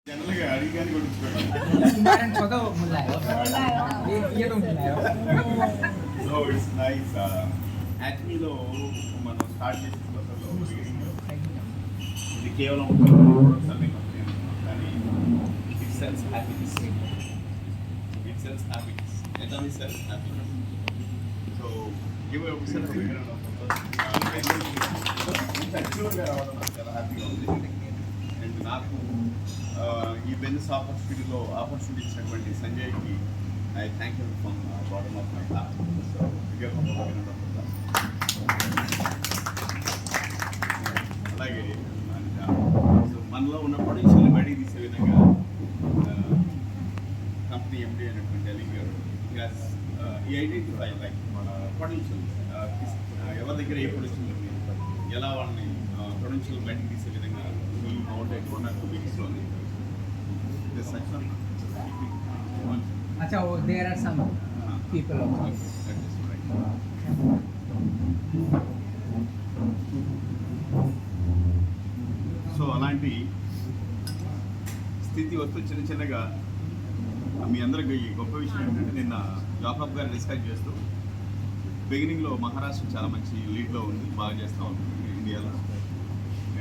General के गाड़ी का नहीं कोई Kemarin foto mulai. Iya dong mulai. So it's nice. Actually లో మనం స్టార్ట్ చేసిన కొత్తలో ఇది కేవలం సమ్మింగ్ కానీ it cells happiness. It cells happiness. At cells happiness. So give a self యాక్చువల్గా రావడం నాకు చాలా హ్యాపీగా ఉంది. అండ్ నాకు ఈ బిజినెస్ ఆపర్చునిటీ ఇచ్చినటువంటి సంజయ్కి I thank you from bottom of my heart. So అలాగే సో మనలో ఉన్న పొటెన్షియల్ బయటికి తీసే విధంగా కంపెనీ ఎండి అయినటువంటి అలీ గారు ఈ ఐడెంటిఫై లైక్ మన పొటెన్షియల్ ఎవరి దగ్గర ఏ పొటెన్షియల్ ఉంది, ఎలా వాళ్ళని పొటెన్షియల్ బయటికి తీసే విధంగా ఈ mountain 1 or 2 వీక్స్లోని Acha, there are some people also. So అలాంటి స్థితి వస్తూ చిన్న చిన్నగా మీ అందరికి గొప్ప విషయం ఏంటంటే నిన్న జాకబ్ గారు డిస్కస్ చేస్తూ బిగినింగ్లో మహారాష్ట్ర చాలా మంచి లీడ్లో ఉంది, బాగా చేస్తూ ఉంటుంది ఇండియాలో.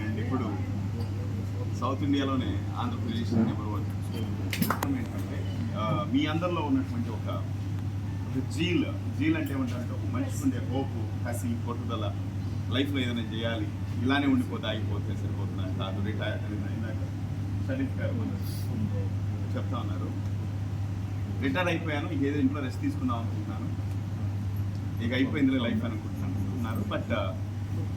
అండ్ ఇప్పుడు సౌత్ ఇండియాలోనే ఆంధ్రప్రదేశ్ నెంబర్ 1. ఏంటంటే మీ అందరిలో ఉన్నటువంటి ఒక జీల్ అంటే ఏమంటారంటే ఒక మనిషికి ఉండే హోప్, హసి, పట్టుదల, లైఫ్లో ఏదైనా చేయాలి, ఇలానే ఉండిపోతే ఆగిపోతే సరిపోతున్నాను కాదు, రిటైర్ అయినాక షరీఫ్ గారు చెప్తా ఉన్నారు, రిటైర్ అయిపోయాను, ఏదో ఇంట్లో రెస్ట్ తీసుకుందాం అనుకుంటున్నాను, ఇక అయిపోయిందిలే లైఫ్ అనుకుంటున్నారు. బట్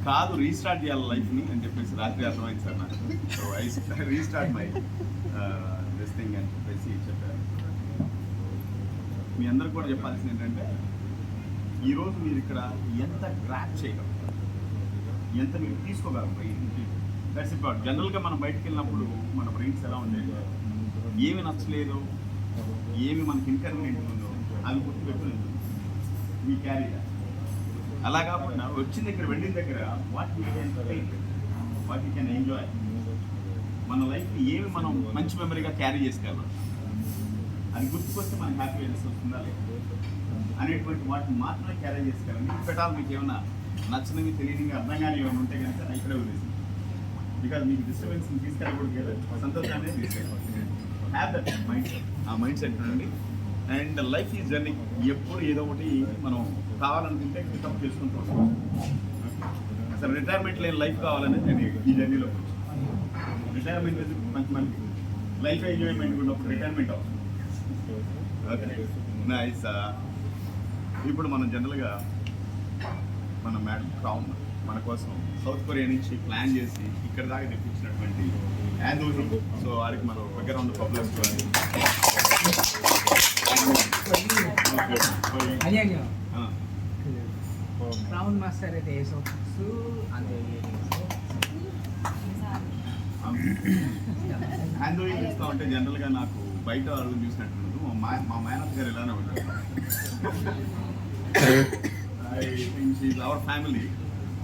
కాదు, రీస్టార్ట్ చేయాలి లైఫ్ని అని చెప్పేసి రాత్రి అర్థమైంది సార్ నాకు. So I restart my this thing అని చెప్పేసి చెప్పారు. మీ అందరికి కూడా చెప్పాల్సింది ఏంటంటే ఈరోజు మీరు ఇక్కడ ఎంత గ్రాప్ చేయగలరు, ఎంత మీరు తీసుకోగలరు బ్రెయిన్. That's it. జనరల్గా మనం బయటకు వెళ్ళినప్పుడు మన బ్రెయిన్స్ ఎలా ఉండేది, ఏమి నచ్చలేదు, ఏమి మనకి ఇన్కన్వీనియంట్ ఉందో అది గుర్తుపెట్టుకుని మీ క్యారీ. అలా కాకుండా వచ్చిన దగ్గర వెళ్ళిన దగ్గర what you can take, what you can enjoy, మన లైఫ్ని ఏమి మనం మంచి మెమరీగా క్యారీ చేసుకోగలం, అది గుర్తుకొస్తే మనకి హ్యాపీనెస్ వస్తుందా లేదు అనేటువంటి వాటిని మాత్రమే క్యారీ చేసుకోగలం. మీకు పెట్టాలి, మీకు ఏమైనా నచ్చినవి, తెలియనివి, అర్థం కానీ ఏమైనా ఉంటే కనుక ఇక్కడే వదిలేసి, బికాజ్ మీకు డిస్టర్బెన్స్ని తీసుకెళ్ళకూడదు కదా, సంతోషాన్ని తీసుకెళ్ళి హ్యావ్ దట్ మైండ్ సెట్. ఆ మైండ్ సెట్ ఉండండి. And life is journey. ఎప్పుడు ఏదో ఒకటి మనం కావాలనుకుంటే పికప్ చేసుకుంటూ ఉంటాం. అసలు రిటైర్మెంట్ లేని లైఫ్ కావాలని నేను ఈ జర్నీలో రిటైర్మెంట్ మంచి లైఫ్ ఎంజాయ్మెంట్ ఉన్నప్పుడు రిటైర్మెంట్ అవసరం. Okay nice. ఇప్పుడు మనం జనరల్గా మన మేడం క్రౌన్ మన కోసం సౌత్ కొరియా నుంచి ప్లాన్ చేసి ఇక్కడ దాకా తెప్పించినటువంటి యాందోజీ. సో వారికి మనం దగ్గర ఉన్న public Crown Master at the Ace of Su and యాందోజీ ఇస్తూ ఉంటే జనరల్గా నాకు బయట వాళ్ళు చూసినట్టు మా మేనత్ గారు ఎలానే ఉంటారు. I think she is our family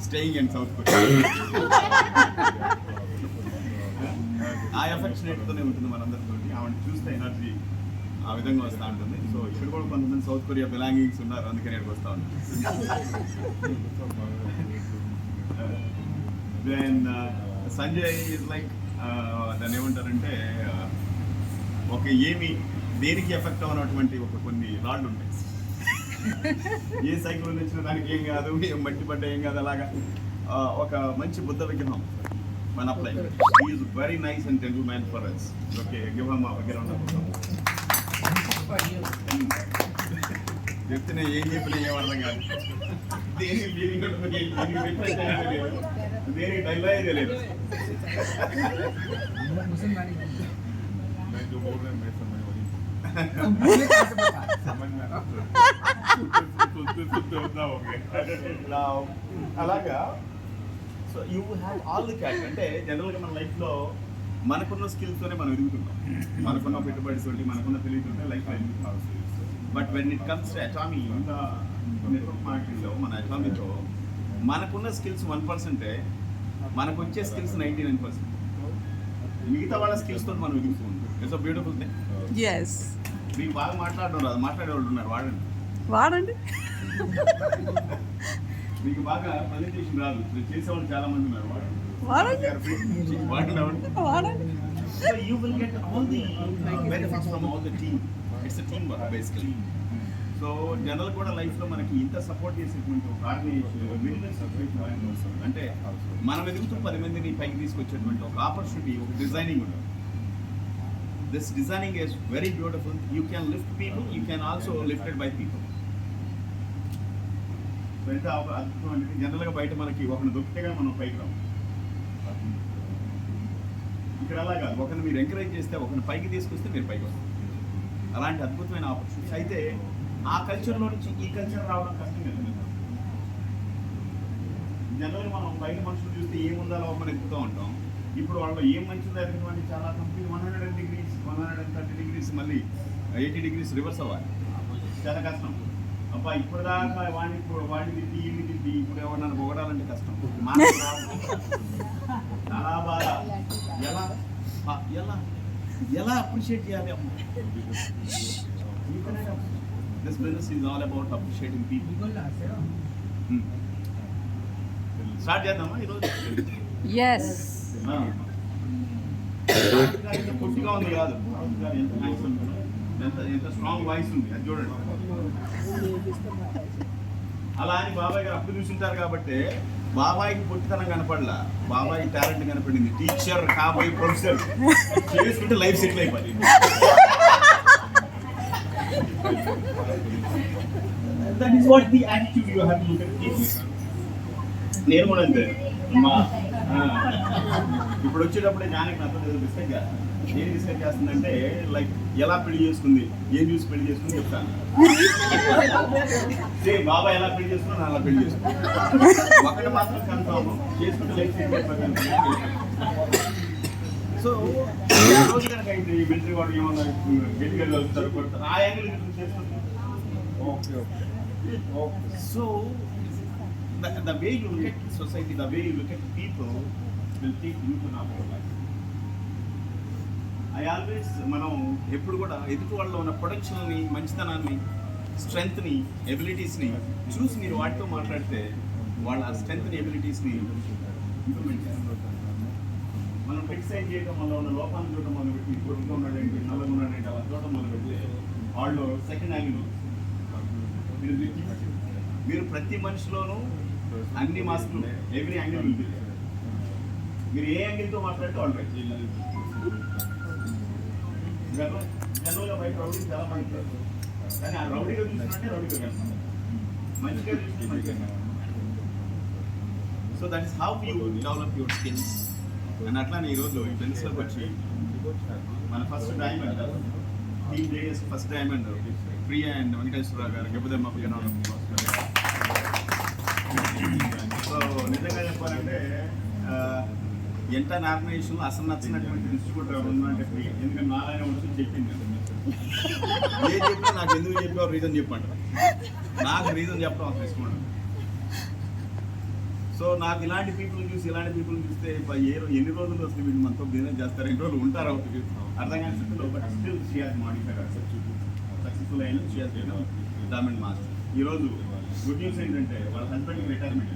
staying in south Korea. ఆ ఎఫెక్షనేట్తోనే ఉంటుంది మనందరితో. ఆవిడ చూస్తే ఎనర్జీ ఆ విధంగా వస్తూ ఉంటుంది. సో ఇక్కడ కూడా కొంతమంది సౌత్ కొరియా బిలాంగింగ్స్ ఉన్నారు, అందుకని ఇక్కడికి వస్తూ ఉంటాను. దెన్ సంజయ్ ఈజ్ లైక్ దాన్ని ఏమంటారంటే ఒక ఏమి దేనికి ఎఫెక్ట్ అవ్వనటువంటి ఒక కొన్ని రాళ్ళు ఉంటాయి. ఏ సైకిల్ వచ్చినా దానికి ఏం కాదు, ఏం మట్టి పడ్డ ఏం కాదు, అలాగా ఒక మంచి బుద్ధ విగ్రహం మన అప్లై. Is very nice and gentleman for us. Okay give him a విగ్రహం. చెప్తేనే ఏం చెప్పినా ఏం అర్థం కాదు, దేనికి ఫీలింగ్ ఉంటుంది, దేనికి డైలాగ్ తెలియదు. అలాగా. So you have all the character. అంటే జనరల్గా మన లైఫ్లో మనకున్న స్కిల్స్తోనే మనం ఎదుగుతుంటాం, మనకున్న పెట్టుబడితోటి, మనకున్న తెలివితోనే లైఫ్లో ఎదుగుతున్నాం. But when it comes to Atomy, ఇంకా నెట్వర్క్ మార్కెట్లో మన అటామీతో మనకున్న స్కిల్స్ 1%, మనకు వచ్చే స్కిల్స్ 99%. మిగతా వాళ్ళ స్కిల్స్ తోటి మనం ఎదుగుతుంది. It's a beautiful thing. Yes మీకు బాగా మాట్లాడడం రాదు, మాట్లాడే వాళ్ళు ఉన్నారు, వాడండి. వాడండి. మీకు బాగా ప్రజెంటేషన్ రాదు, మీరు చేసేవాళ్ళు చాలా మంది ఉన్నారు, వాడండి. వాడండి. వాడండి. వాడండి. So you will get all the benefits from all the team. It's a teamwork basically. So general కూడా లైఫ్లో మనకి ఇంత సపోర్ట్ చేసేటువంటి ఒక ఆర్గనైజేషన్ అంటే మనం ఎదుగుతూ 10 మందిని పైకి తీసుకొచ్చేటువంటి ఒక ఆపర్చునిటీ, ఒక డిజైనింగ్ ఉంటుంది. This designing is very beautiful. You can lift people, you can also lifted by people. So ఎంత అద్భుతం అంటే జనరల్గా బయట మనకి ఒకరిని దొరికితేగా మనం పైకి రాము. ఇక్కడ అలా కాదు, ఒకరిని మీరు ఎంకరేజ్ చేస్తే, ఒకరిని పైకి తీసుకొస్తే మీరు పైకి వస్తారు. అలాంటి అద్భుతమైన ఆపర్చునిటీ. అయితే ఆ కల్చర్లో నుంచి ఈ కల్చర్ రావడం కష్టం కదా. జనరల్గా మనం బయట మనుషులు చూస్తే ఏముందో మనం ఎదుగుతూ ఉంటాం. ఇప్పుడు వాళ్ళు ఏం మంచిదో ఎదుగుతామంటే చాలా కంపెనీ 100 degrees 130 degrees మళ్ళీ 80 degrees రివర్స్ అవ్వాలి. చాలా కష్టం. అబ్బా ఇప్పుడు దాకా వాడిని తిట్టి ఇన్ని తిట్టి ఇప్పుడు ఎవరన్నా పొగడాలంటే కష్టం. చాలా బాగా ఎలా ఎలా ఎలా అప్రిషియేట్ చేయాలి. This business is all about appreciating people. Start చేద్దామా ఈరోజు? ఎస్ ఎంత పొట్టిగా ఉంది కాదు, ఎంత హ్యాండ్సమ్, ఎంత స్ట్రాంగ్ వాయిస్ ఉంది, అది చూడండి. అలా అని బాబాయ్ గారు అప్పుడు చూసింటారు కాబట్టి బాబాయ్కి పొట్టితనం కనపడలా, బాబాయ్ టాలెంట్ కనపడింది. టీచర్ కాబోయే ప్రొఫెసర్ చేసుకుంటే లైఫ్ సెటిల్ అయిపోయింది. That is what the attitude you have to look at people. నేను కూడా అంతే. ఇప్పుడు వచ్చేటప్పుడే జానకి నాతో డిస్కస్ చేస్తాను. ఏం డిస్కస్ చేస్తుందంటే లైక్ ఎలా పెళ్లి చేసుకుంది, ఏం చూసి పెళ్లి చేసుకుంది చెప్తాను. బాబా ఎలా పెళ్లి చేసుకున్నా అలా పెళ్లి చేసుకున్నాను. ఒకటి మాత్రం కన్ఫర్మ్ చేసుకుంటే లైఫ్ సెటిల్ అయిపోతుంది. సో రోజు కనుక అయితే మిలిటరీ వాడు ఏమన్నా గట్టిగా కలుపుతారు, కొడతారు, ఆ యాంగిల్ చేసుకుంటారు. So the way you look at society, the way you look at people will take you to another life. I always మనం ఎప్పుడు కూడా ఎదుటి వాళ్ళలో ఉన్న ప్రొడక్షన్ని, మంచితనాన్ని, స్ట్రెంగ్త్ని, ఎబిలిటీస్ని చూసి మీరు వాటితో మాట్లాడితే వాళ్ళ ఆ స్ట్రెంగ్త్ని, ఎబిలిటీస్ని ఇంప్రూవ్మెంట్ చేస్తారు. మనం క్రిటిసైజ్ చేయడం వల్ల ఉన్న లోపాలను చూడటం మొదలుపెట్టి పొడుగుగా ఉన్నాడంటే, నల్లగా ఉన్నాడంటే అలా చూడటం మొదలుపెడితే వాళ్ళు సెకండ్ యాంగిల్. మీరు ప్రతి మనిషిలోనూ అన్ని మాస్కులు, ఎవ్రీ యాంగిల్ ఉంది. మీరు ఏ యాంగిల్తో మాట్లాడితే ఆల్రెడీ జనరల్గా బయట రౌడీ చాలా మంది, కానీ ఆ రౌడీగా చూసినట్టే రౌడీగా కలుస్తాం, మంచిగా చూసి మంచిగా. So that is how you develop your skills. And అట్లానే ఈరోజు ఈ ఫ్రెండ్స్లోకి వచ్చి మన first diamond team JS first diamond Priya and Venkateswara Rao గారు గెబ్బదమ్మ పిల్లలు. సో నిజంగా చెప్పాలంటే ఎంటైర్ ఆర్గనైజేషన్లో అసలు నచ్చినటువంటి డిస్ట్రిబ్యూటర్ ఉందంటే ప్రియా. ఎందుకంటే నారాయణ వచ్చి చెప్పింది, ఏ చెప్పినా నాకు ఎందుకు చెప్పావు రీజన్ చెప్పండి, నాకు రీజన్ చెప్పడం అసలు ఇష్టం. సో నాకు ఇలాంటి పీపుల్ చూసి చూస్తే ఎన్ని రోజులు వస్తే వీళ్ళు మనతో బిజినెస్ చేస్తారు, ఎన్ని రోజులు ఉంటారు అవుతుంది అర్థం కాని స్థితిలో. But still she has modified successful అయిన she has become diamond master. ఈరోజు గుడ్ న్యూస్ ఏంటంటే వాళ్ళ హస్బెండ్కి retirement,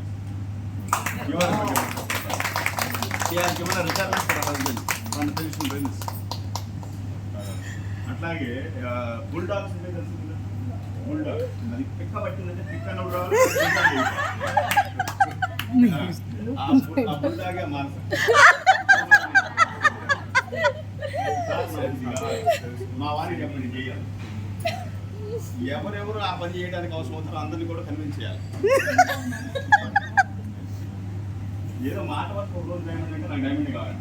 retirement for husband from traditional business. అట్లాగే బుల్డాగ్స్ ఉంటే తెలుసు, బుల్డాగ్ అది పిక్క పట్టిందంటే పిక్క నవ్వు బుల్డాగే మాస్టర్. మా వారికి చెప్పండి చేయాలి, ఎవరెవరు ఆ పని చేయడానికి అవసరం అవుతారో అందరినీ కూడా కన్విన్స్ చేయాలి. ఏదో మాట వరకు ఒక రోజు డైమండ్ అంటే నాకు డైమండ్ కావాలి.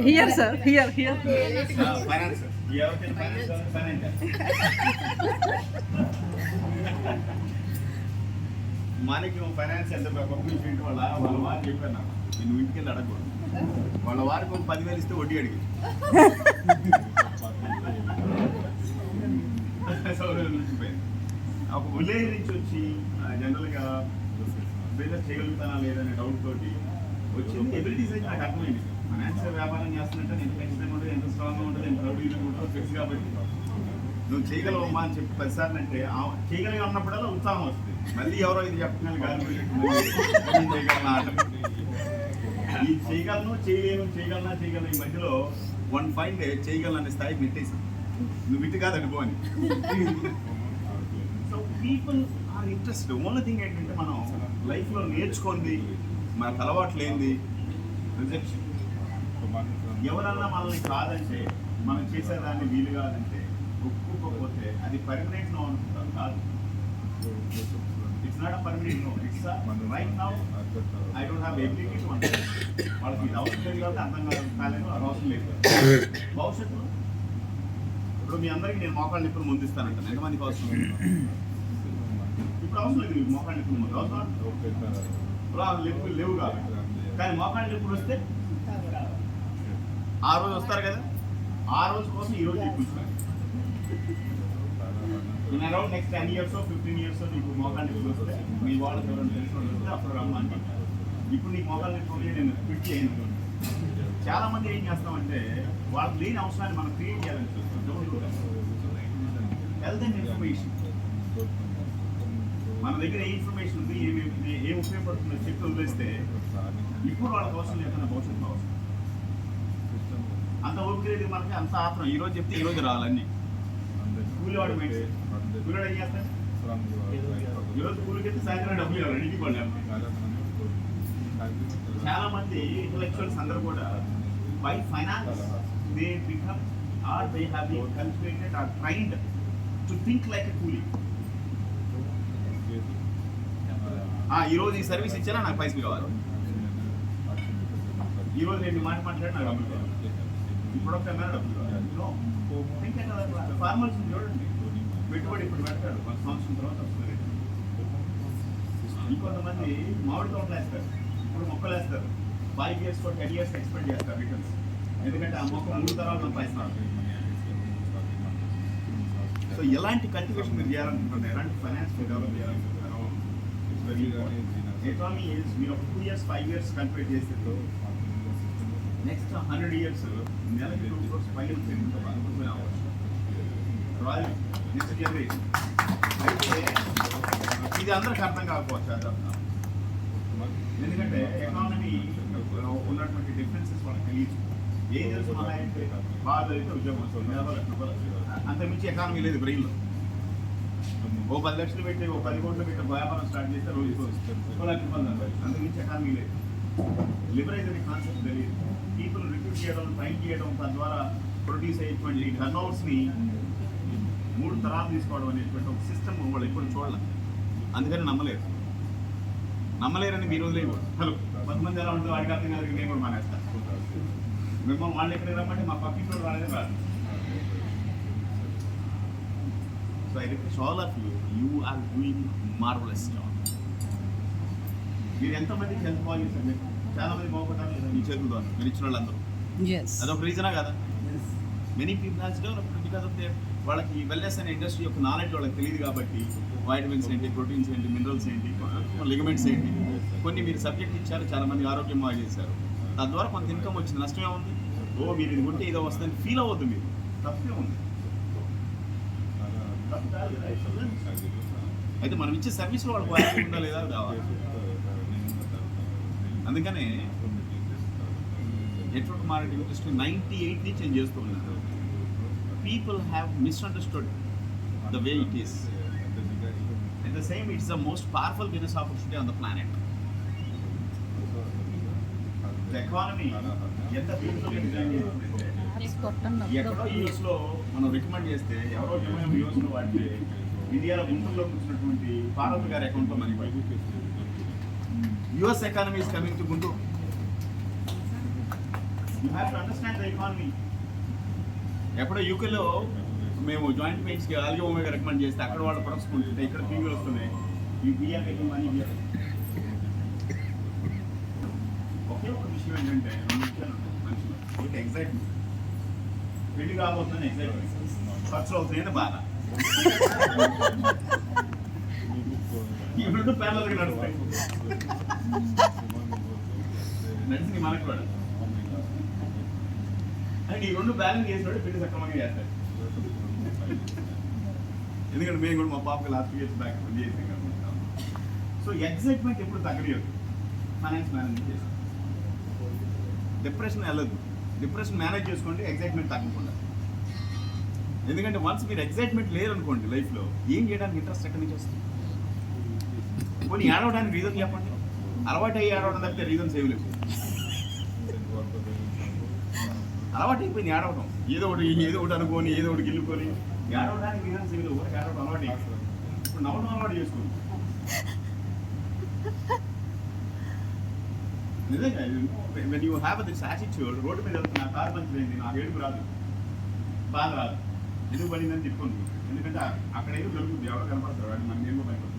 Here sir, here finance Manikyam finance ఎంత గొప్ప విషయం. వాళ్ళ వారు చెప్పారు నాకు, నేను ఇంటికి వెళ్ళి అడగకూడదు. వాళ్ళ వారికి ఒక 10,000 ఇస్తే వడ్డీ అడిగి ఒక విలేజ్ నుంచి వచ్చి జనరల్గా బిజినెస్ చేయగలుగుతానా లేదనే డౌట్ తోటి వచ్చింది ఎబిలిటీస్ అయితే నాకు అర్థమైంది. ఫైనాన్షియల్ వ్యాపారం చేస్తున్నట్టే ఎంత ఖచ్చితంగా ఉంటుంది, ఎంత స్ట్రాంగ్గా ఉంటుంది, ఎంత ప్రౌడ్గా ఉంటుంది తెలుసు కాబట్టి నువ్వు చేయగలవమ్మా అని చెప్పి 10 సార్లు అంటే చేయగలిగి ఉన్నప్పుడల్లా ఉత్సాహం వస్తుంది. మళ్ళీ ఎవరో ఇది చెప్తున్నారు గాలి చేయగలనా అంటారు. ఈ చేయగలను చేయలేను చేయగలను ఈ మధ్యలో వన్ ఫైన్ డే చేయగలను అనే స్థాయికి నెట్టేసాం. నువ్వు ఇటు కాదండి పోని. So people are interested. Only thing ఏంటంటే మనం లైఫ్లో నేర్చుకుంది మనకు అలవాటు లేనిది రిజెక్షన్. ఎవరన్నా మనల్ని కాదంటే మనం చేసేదాన్ని వీలు కాదంటే ఒప్పుకోకపోతే అది పర్మనెంట్ నో అనుకుంటాం. కాదు, it's not a permanent no, it's right now I don't have ability to understand. వాళ్ళకి ఇది అవసరం లేదు కాబట్టి అర్థం కాలేదు, అది అవసరం లేదు. భవిష్యత్తులో ఇప్పుడు మీ అందరికీ నేను మోకాళ్ళ నిప్పులు ముందిస్తానంటాను. ఎంతమందికి అవసరం లేదు? ఇప్పుడు అవసరం లేదు మీకు మోకాళ్ళ నిప్పులు ముందు. అవసరం నిప్పులు లేవు కాదు, కానీ మోకాళ్ళ నిప్పులు వస్తే ఆ రోజు వస్తారు కదా, ఆ రోజు కోసం ఈ రోజు కూర్చున్నారు. In around next 10 years 15 years నీకు మోకాళ్ళ నిప్పులు వస్తే మీ వాళ్ళకి ఎవరైనా తెలిసిన వాళ్ళు వస్తే అప్పుడు రమ్మని. ఇప్పుడు నీకు మోకాళ్ళ నిప్పులు నేను క్విట్ చేయను. చాలా మంది ఏం చేస్తామంటే వాళ్ళకి లేని అవసరాన్ని మనం క్రియేట్ చేయాలని చూస్తాం. హెల్త్ అండ్ ఇన్ఫర్మేషన్, మన దగ్గర ఏ ఇన్ఫర్మేషన్ ఉంది, ఏం ఉపయోగపడుతుందో చెప్పి వదిలేస్తే ఇప్పుడు వాళ్ళ కోసం లేకుండా భవిష్యత్తు అవసరం. అంత ఓపిక లేదు మనకి, అంత ఆత్రం. ఈరోజు చెప్తే ఈరోజు రావాలన్నీ. కూలివాడు మైండ్ సెట్. కూలివాడు ఏం చేస్తాడు? ఈరోజు కూలికి వెళ్తే సాయంత్రం డబ్బులు ఇవ్వాలి, ఇంటికి వాళ్ళు. చాలా మంది ఇంటలెక్చువల్స్ అందరూ కూడా by finance they become or they have been cultivated or trained to think like a coolie. ఈరోజు ఈ సర్వీస్ ఇచ్చారా నాకు పైసలు కావాలి, ఈరోజు నేను మాట్లాడి నాకు డబ్బులు కావాలి, ఇప్పుడు ఒక డబ్బులు కావాలి. ఫార్మర్స్ చూడండి, పెట్టుబడి ఇప్పుడు పెడతాడు, 1 సంవత్సరం తర్వాత వస్తుంది. ఇంకొంతమంది మామిడి తోటలు వేస్తారు, ఇప్పుడు మొక్కలు వేస్తారు. 5 years 10 years ఎక్స్పెక్ట్ చేస్తారు రిటర్న్స్. ఎందుకంటే ఆ మొక్క 3 తరాలు సంపాదిస్తున్నారు. సో ఎలాంటి కల్టివేషన్ మీరు చేయాలనుకుంటున్నారు, ఎలాంటి ఫైనాన్స్ మీరు డెవలప్ చేయాలనుకుంటున్నారు, it's very important. Economy is మీరు ఒక 2 years 5 years కల్టివేట్ చేస్తే నెక్స్ట్ 100 years నెలకి 2 crores పైన అనుకుంటున్నా అవ్వచ్చు. Royal next generation. అయితే ఇది అందరికి అర్థం కాకపోవచ్చు, ఎందుకంటే ఎకానమీ ఉన్నటువంటి డిఫరెన్సెస్ వాళ్ళకి తెలియదు. ఏం తెలుసు మన అంటే బాగా అయితే ఉద్యోగం వస్తుంది, అంతకుమించి ఎకానమీ లేదు బ్రెయిన్లో. ఓ 10 లక్షలు పెట్టి, ఓ 10 కోట్లు పెట్టి వ్యాపారం స్టార్ట్ చేస్తే రోజు 1 లక్ష రూపాయలు సంపాదించాలి. అంతకుమించి ఎకానమీ లేదు. లిబరైజ్ అనే కాన్సెప్ట్ తెలియదు. పీపుల్ రిక్రూట్ చేయడం, ట్రైన్ చేయడం, తద్వారా ప్రొడ్యూస్ అయ్యేటువంటి టర్న్ ఓవర్స్ని 3 తరాలు తీసుకోవడం అనేటువంటి ఒక సిస్టమ్ వాళ్ళు ఎప్పుడు చూడాలి. అందుకని నమ్మలేరని మీరు వదిలేవు. హలో, కొంతమంది ఎలా ఉంటుందో వాడికి అర్థం కాదు, నేను కూడా మానేస్తాను. మిమ్మల్ని వాళ్ళు ఎక్కడికి రమ్మంటే మా పక్కింట్లో రాలేదు రాదు. So I request all of you are doing marvellous job. మీరు ఎంతమందికి హెల్త్ బాగా చేశారు? మీరు చాలా మంది బాగుపడ్డారు లేదా మీ చేతులతో మీరు ఇచ్చిన వాళ్ళందరూ? Yes. అదొక రీజనా కదా? Many people has developed because of their. వాళ్ళకి వెల్నెస్ అనే ఇండస్ట్రీ యొక్క నాలెడ్జ్ వాళ్ళకి తెలియదు కాబట్టి వైటమిన్స్ ఏంటి, ప్రోటీన్స్ ఏంటి, మినరల్స్ ఏంటి, లిగమెంట్స్ ఏంటి, కొన్ని మీరు సబ్జెక్ట్ ఇచ్చారు, చాలా మంది ఆరోగ్యం బాగా చేశారు. తద్వారా కొంత ఇన్కమ్ వచ్చింది. నష్టమే ఉంది? మీరు ఇది ఉంటే ఇదో వస్తుందని ఫీల్ అవ్వద్దు. మీరు తప్పే ఉంది. అయితే మనం ఇచ్చే సర్వీస్లో వాళ్ళకి క్వాలిటీ ఉందా లేదా కావాలి. అందుకనే నెట్వర్క్ మార్కెటింగ్ ఇండస్ట్రీ 98 నుంచి నేను చేస్తూ ఉన్నాను. People have misunderstood the way it is. At the same, it's the most powerful business opportunity on the planet. The economy, ఎంత బ్యూటిఫుల్గా డిజైన్ చేస్తుందంటే ఎక్కడో యూఎస్లో మనం రికమెండ్ చేస్తే ఎవరో యూఎస్లో వాడితే ఇండియాలో గుంటూరులో కూర్చున్నటువంటి పార్వతి గారి అకౌంట్లో మనీ పడుతుంది. US economy is coming to Guntur. You have to understand the economy. ఎప్పుడో యూకేలో మేము జాయింట్ పెయిన్స్కి ఆల్గే ఒమేగా రికమెండ్ చేస్తే అక్కడ వాళ్ళు ప్రొడక్ట్స్ కొంటుంటే ఇక్కడ టీవీలు వస్తున్నాయి. ఈ బియ్యం పెట్టిన మనీ ఒకే ఒక విషయం ఏంటంటే 2 విషయాలు ఉంటాయి మనుషులు. ఒకటి ఎగ్జైట్మెంట్, పెళ్లి కాబోతుందని ఎగ్జైట్మెంట్, ఖర్చులు అవుతాయని బాధ. ఈ 2 ప్యారలల్గా నడుస్తాయి. నడిచి మనకు కూడా అంటే ఈ రెండు బ్యాలెన్స్ చేసినప్పుడు పెళ్లి సక్రమంగా చేస్తారు. ఎందుకంటే మేము కూడా మా పాపకి లాస్ట్ ఇయర్స్ బ్యాక్ చేసాం కాబట్టి. సో ఎగ్జైట్మెంట్ ఎప్పుడు తగ్గలేదు. ఫైనాన్స్ మేనేజ్ చేస్తాం. డిప్రెషన్ వెళ్ళదు. డిప్రెషన్ మేనేజ్ చేసుకోండి, ఎగ్జైట్మెంట్ తగ్గకుండా. ఎందుకంటే వన్స్ మీరు ఎగ్జైట్మెంట్ లేరనుకోండి లైఫ్లో ఏం చేయడానికి ఇంట్రెస్ట్ ఎక్కడి నుంచి వస్తుంది? కొన్ని ఏడవడానికి రీజన్ చెప్పండి. అలవాటు అయ్యి ఏడవడం తప్పితే రీజన్స్ ఏమి లేవు. అలవాటు అయిపోయింది ఏడవడం. ఏదో ఒకటి అనుకోని ఏదో ఒకటి గెలుకొని ఏడవడానికి రీజన్స్ ఏమి లేవు. ఏడవడం అలవాటు అయిపోయింది. ఇప్పుడు నవ్వడం అలవాటు చేసుకోండి. నిజంగా when you have this attitude, road మీద వెళ్తున్నా కారు పంచర్ అయింది, నాకు ఏడుపు రాదు, బాధ రాదు, ఎందుకు పడిందని తిప్పుకోండి. ఎందుకంటే అక్కడ ఏదో దొరుకుతుంది, ఎవరు కనపడతారు, వాడిని మనకి ఏమో భయపడుతుంది.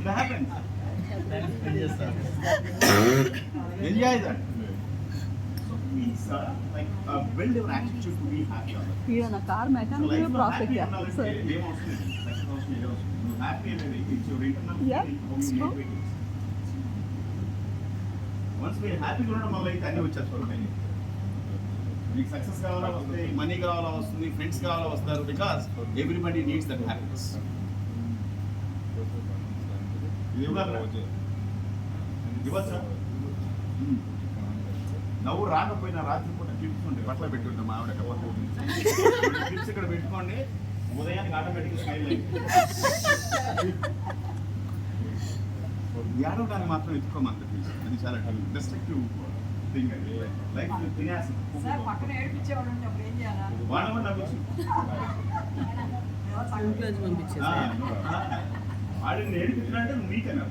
It happens. Enjoy that. So please, build your attitude to be happy. ఈయన కార్ So మెకానిక్ life లో ప్రాఫిట్ happy ఉండాలంటే సార్. ఏం అవసరం లేదు. Success అవసరం లేదు. నువ్వు happy అనేది it's your internal Yeah, feeling, how you it's true. make it. Once మీరు హ్యాపీగా ఉండడం వల్ల అయితే అన్నీ వచ్చేస్తాయి. మీకు సక్సెస్ కావాలా వస్తాయి, మనీ కావాలా వస్తుంది, ఫ్రెండ్స్ కావాలా వస్తారు. Because everybody needs that happiness. ఇది ఇవ్వచ్చా? నవ్వు రాకపోయినా రాత్రి పూట క్లిప్స్ ఉంటాయి, బట్టలు పెట్టుకుంటాం మా ఆవిడ క్లిప్స్ ఇక్కడ పెట్టుకోండి, ఉదయానికి ఆటోమేటిక్గా స్మైల్ అయింది. ఏడవడానికి మాత్రం ఎత్తుకోమంది. అది చాలా డిస్ట్రక్టివ్ థింగ్. అది లైఫ్ తినేసి వాడమని నవ్వచ్చు. వాడిని ఏడిపించినంటే నువ్వు నీకేనా?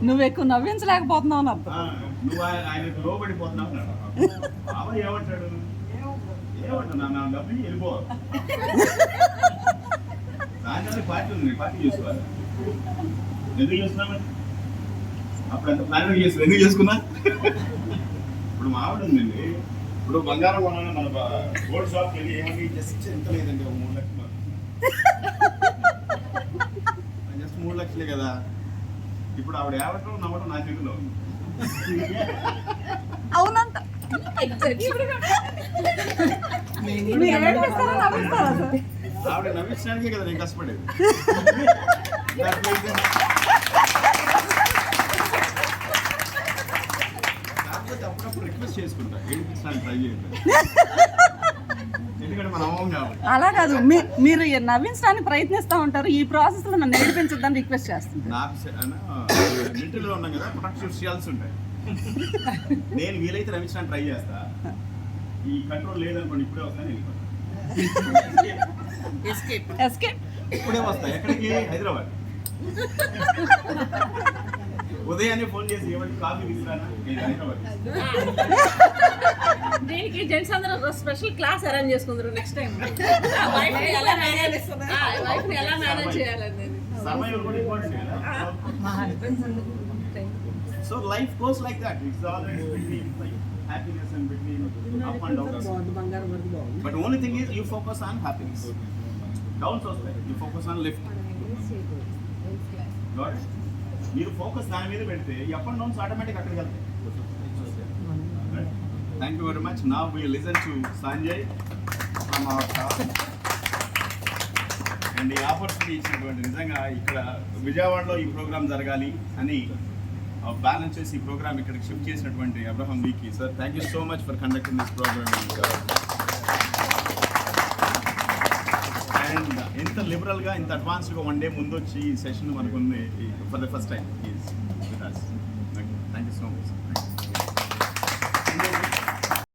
నువ్వు ఎక్కువ నవ్వించలేకపోతున్నావు అని అర్థం. నువ్వు ఆయనకు లోబడిపోతున్నావు అన్నాడు. బాబా ఏమంటాడు? ఏమంటున్నా నా డబ్బు వెళ్ళిపో. సాయంత్రం పార్టీ ఉంది, పార్టీ చేసుకోవాలి. ఎందుకు చేస్తున్నామని అప్పుడు ఎంత ప్లాన్ చేసి ఎందుకు చేసుకున్నా? ఇప్పుడు మా ఆవిడ ఉందండి. ఇప్పుడు బంగారం కొనాలి, మన గోల్డ్ షాప్కి వెళ్ళి ఏమని జస్ట్ ఎంత లేదండి, ఒక 3 లక్షలు. జస్ట్ 3 లక్షలే కదా. ఇప్పుడు ఆవిడ ఏవటం నవ్వటం నా చేతిలో ఉంది. అవునంట. ఆవిడ నవ్వించడానికే కదా నేను కష్టపడేది. కాకపోతే అప్పుడప్పుడు రిక్వెస్ట్ చేసుకుంటా, ఏడిపించడానికి ట్రై చేయండి. ఎందుకంటే మన అమ్మం కావాలి. అలా కాదు, మీరు నవ్వించడానికి ప్రయత్నిస్తూ ఉంటారు, ఈ ప్రాసెస్ లో నన్ను ఏడిపించొద్దని రిక్వెస్ట్ చేస్తుంది. నాకు మిలిటరీలో ఉన్నాం కదా, ప్రొటెక్షన్ షియల్స్ ఉంటాయి. నేను వీలైతే నవ్వించడానికి ట్రై చేస్తా. ఈ కంట్రోల్ లేదనుకోండి, ఇప్పుడే వస్తాను వెళ్ళిపోతాను. ఎస్కేప్. ఇప్పుడే వస్తా. ఎక్కడికి? హైదరాబాద్. ఉదయాన్నే ఫోన్ చేసి ఏమంటే కాఫీ తీసుకురానా, నేను హైదరాబాద్. దీనికి జెంట్స్ అందరూ స్పెషల్ క్లాస్ అరేంజ్ చేసుకుందరు నెక్స్ట్ టైం. వైఫ్ ని ఎలా మేనేజ్ చేయాలని. సమయం కూడా ఇంపార్టెంట్ కదా. So life goes like that. It's always between like happiness and between up and downs. But only thing is you focus on happiness. Downs also you focus on lift. Got it? మీరు focus దాని మీద పెడితే up and downs automatic అక్కడికి వెళ్తాయి. Thank you very much. Now we listen to Sanjay from our shop. And ఈ opportunity ఇచ్చినటువంటి, నిజంగా ఇక్కడ విజయవాడలో ఈ ప్రోగ్రామ్ జరగాలి అని బ్యాలెన్స్ చేసి ఈ ప్రోగ్రామ్ ఇక్కడికి షిఫ్ట్ చేసినటువంటి అబ్రహం వీకి sir, thank you so much for conducting this program. And ఇంత లిబరల్గా, ఇంత అడ్వాన్స్డ్గా 1 డే ముందు వచ్చి ఈ సెషన్ మనకు ఉంది ఫర్ ద ఫస్ట్ టైం.